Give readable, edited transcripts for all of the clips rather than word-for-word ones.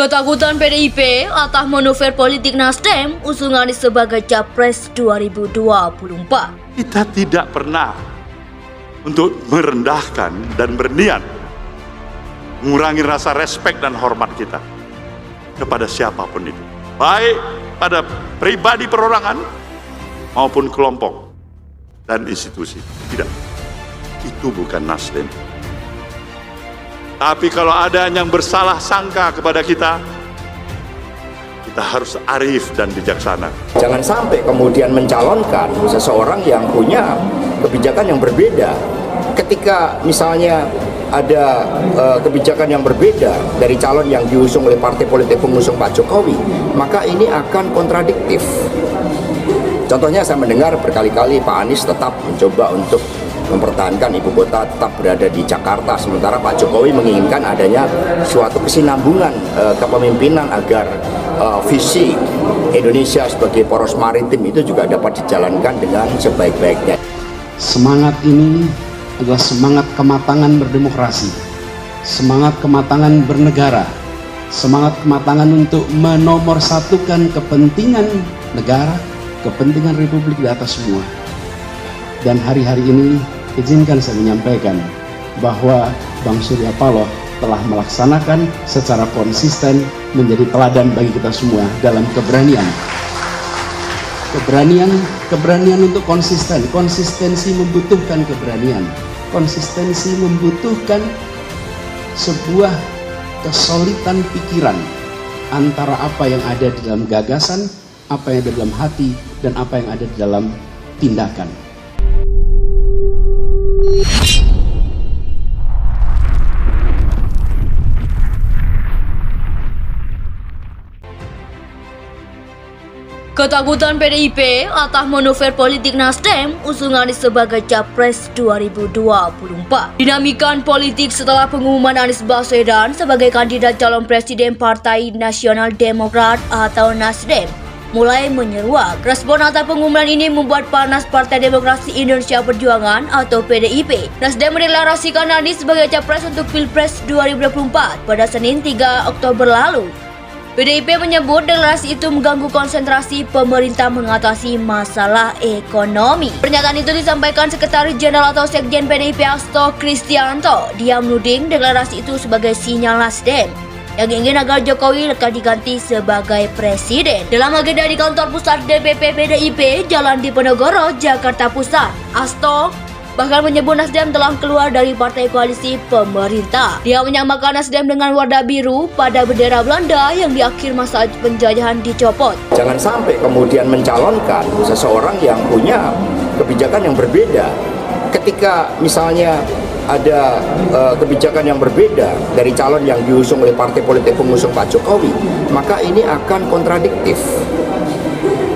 Ketakutan PDIP atas manuver politik Nasdem usung Anies sebagai Capres 2024. Kita tidak pernah untuk merendahkan dan berniat mengurangi rasa respek dan hormat kita kepada siapapun itu, baik pada pribadi perorangan maupun kelompok dan institusi. Tidak, itu bukan Nasdem. Tapi kalau ada yang bersalah sangka kepada kita harus arif dan bijaksana. Jangan sampai kemudian mencalonkan seseorang yang punya kebijakan yang berbeda. Ketika misalnya ada kebijakan yang berbeda dari calon yang diusung oleh partai politik pengusung Pak Jokowi, maka ini akan kontradiktif. Contohnya saya mendengar berkali-kali Pak Anies tetap mencoba untuk mempertahankan ibu kota tetap berada di Jakarta, sementara Pak Jokowi menginginkan adanya suatu kesinambungan kepemimpinan agar visi Indonesia sebagai poros maritim itu juga dapat dijalankan dengan sebaik-baiknya. Semangat ini adalah semangat kematangan berdemokrasi, semangat kematangan bernegara, semangat kematangan untuk menomorsatukan kepentingan negara, kepentingan Republik di atas semua. Dan hari-hari ini izinkan saya menyampaikan bahwa Bang Surya Paloh telah melaksanakan secara konsisten menjadi teladan bagi kita semua dalam keberanian. Keberanian untuk konsisten. Konsistensi membutuhkan keberanian. Konsistensi membutuhkan sebuah kesolidan pikiran antara apa yang ada di dalam gagasan, apa yang ada di dalam hati, dan apa yang ada di dalam tindakan. Ketakutan PDIP atas manuver politik Nasdem usung Anies sebagai Capres 2024. Dinamikan politik setelah pengumuman Anies Baswedan sebagai kandidat calon presiden Partai Nasional Demokrat atau Nasdem mulai menyeruak. Respon atas pengumuman ini membuat panas Partai Demokrasi Indonesia Perjuangan atau PDIP. Nasdem mendeklarasikan Anies sebagai Capres untuk Pilpres 2024 pada Senin 3 Oktober lalu. PDIP menyebut deklarasi itu mengganggu konsentrasi pemerintah mengatasi masalah ekonomi. Pernyataan itu disampaikan Sekretaris Jenderal atau Sekjen PDIP Hasto Kristianto. Dia menuding deklarasi itu sebagai sinyal Nasdem yang ingin agar Jokowi lekas diganti sebagai presiden. Dalam agenda di kantor pusat DPP PDIP Jalan Diponegoro, Jakarta Pusat, Hasto bahkan menyebut Nasdem telah keluar dari partai koalisi pemerintah. Dia menyamakan Nasdem dengan warna biru pada bendera Belanda yang di akhir masa penjajahan dicopot. Jangan sampai kemudian mencalonkan seseorang yang punya kebijakan yang berbeda. Ketika misalnya ada kebijakan yang berbeda dari calon yang diusung oleh partai politik pengusung Pak Jokowi, maka ini akan kontradiktif.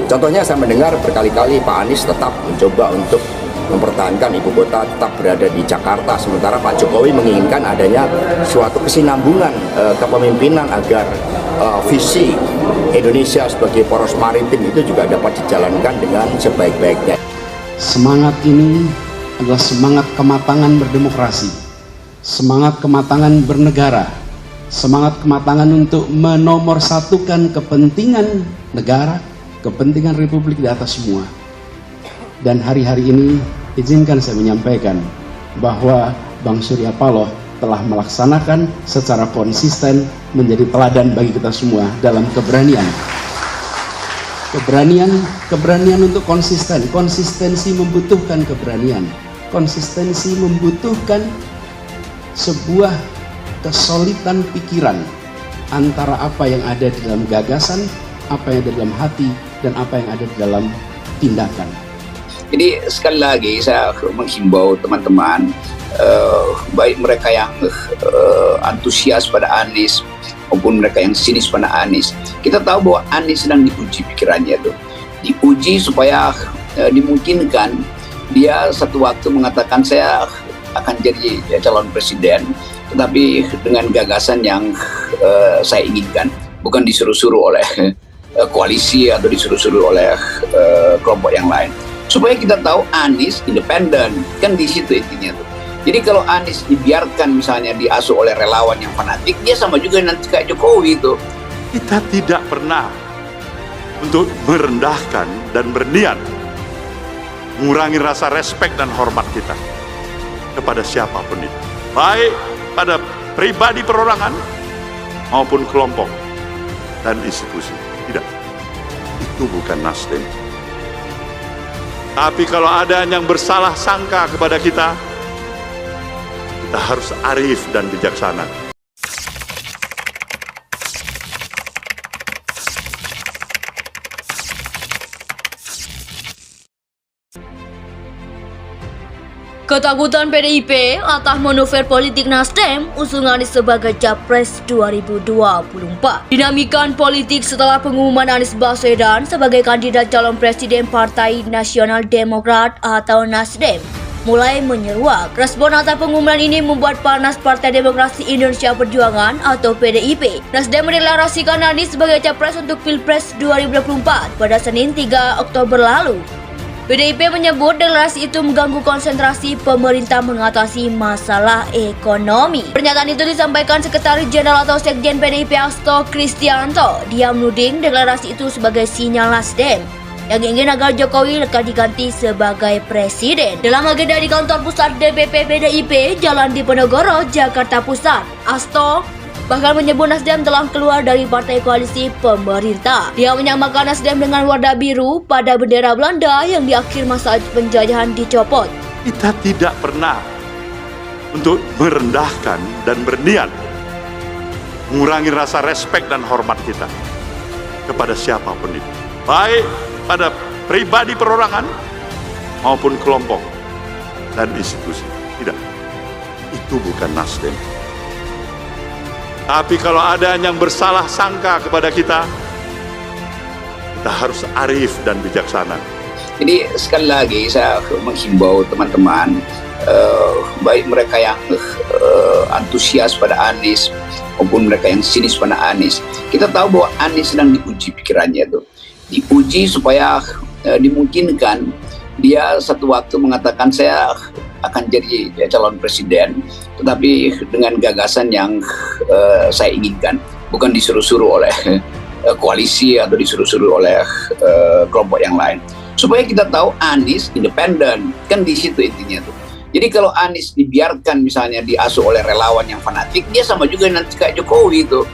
Contohnya saya mendengar berkali-kali Pak Anies tetap mencoba untuk mempertahankan ibu kota tetap berada di Jakarta, sementara Pak Jokowi menginginkan adanya suatu kesinambungan kepemimpinan agar visi Indonesia sebagai poros maritim itu juga dapat dijalankan dengan sebaik-baiknya. Semangat ini adalah semangat kematangan berdemokrasi, semangat kematangan bernegara, semangat kematangan untuk menomorsatukan kepentingan negara, kepentingan Republik di atas semua. Dan hari-hari ini izinkan saya menyampaikan bahwa Bang Surya Paloh telah melaksanakan secara konsisten menjadi teladan bagi kita semua dalam keberanian. Keberanian untuk konsisten. Konsistensi membutuhkan keberanian. Konsistensi membutuhkan sebuah kesolidan pikiran antara apa yang ada di dalam gagasan, apa yang ada di dalam hati, dan apa yang ada di dalam tindakan. Jadi sekali lagi saya menghimbau teman-teman, baik mereka yang antusias pada Anies maupun mereka yang sinis pada Anies. Kita tahu bahwa Anies sedang diuji pikirannya tuh, diuji supaya dimungkinkan dia satu waktu mengatakan saya akan jadi calon presiden, tetapi dengan gagasan yang saya inginkan, bukan disuruh-suruh oleh koalisi atau disuruh-suruh oleh kelompok yang lain. Supaya kita tahu Anies independen, kan di situ intinya tuh. Jadi kalau Anies dibiarkan misalnya diasuh oleh relawan yang fanatik, dia sama juga nanti kayak Jokowi itu. Kita tidak pernah untuk merendahkan dan berniat mengurangi rasa respek dan hormat kita kepada siapapun itu, baik pada pribadi perorangan maupun kelompok dan institusi. Tidak, itu bukan Nasdem. Tapi kalau ada yang bersalah sangka kepada kita harus arif dan bijaksana. Ketakutan PDIP atas manuver politik Nasdem usung Anies sebagai Capres 2024. Dinamikan politik setelah pengumuman Anies Baswedan sebagai kandidat calon presiden Partai Nasional Demokrat atau Nasdem mulai menyeruak. Respon atas pengumuman ini membuat panas Partai Demokrasi Indonesia Perjuangan atau PDIP. Nasdem mendeklarasikan Anies sebagai capres untuk Pilpres 2024 pada Senin 3 Oktober lalu. PDIP menyebut deklarasi itu mengganggu konsentrasi pemerintah mengatasi masalah ekonomi. Pernyataan itu disampaikan Sekretaris Jenderal atau Sekjen PDIP Hasto Kristianto. Dia menuding deklarasi itu sebagai sinyal Nasdem yang ingin agar Jokowi lekas diganti sebagai presiden. Dalam agenda di kantor pusat DPP PDIP Jalan Diponegoro, Jakarta Pusat, Hasto bahkan menyebut Nasdem telah keluar dari partai koalisi pemerintah. Dia menyamakan Nasdem dengan warna biru pada bendera Belanda yang di akhir masa penjajahan dicopot. Kita tidak pernah untuk merendahkan dan berniat mengurangi rasa respek dan hormat kita kepada siapapun itu, baik pada pribadi perorangan maupun kelompok dan institusi. Tidak, itu bukan Nasdem. Tapi kalau ada yang bersalah sangka kepada kita harus arif dan bijaksana. Jadi sekali lagi saya menghimbau teman-teman, baik mereka yang antusias pada Anies maupun mereka yang sinis pada Anies. Kita tahu bahwa Anies sedang diuji pikirannya itu. Diuji supaya dimungkinkan dia satu waktu mengatakan saya akan jadi calon presiden, tetapi dengan gagasan yang saya inginkan, bukan disuruh-suruh oleh koalisi atau disuruh-suruh oleh kelompok yang lain. Supaya kita tahu Anies independen, kan di situ intinya tuh. Jadi kalau Anies dibiarkan misalnya diasuh oleh relawan yang fanatik, dia sama juga nanti kayak Jokowi itu.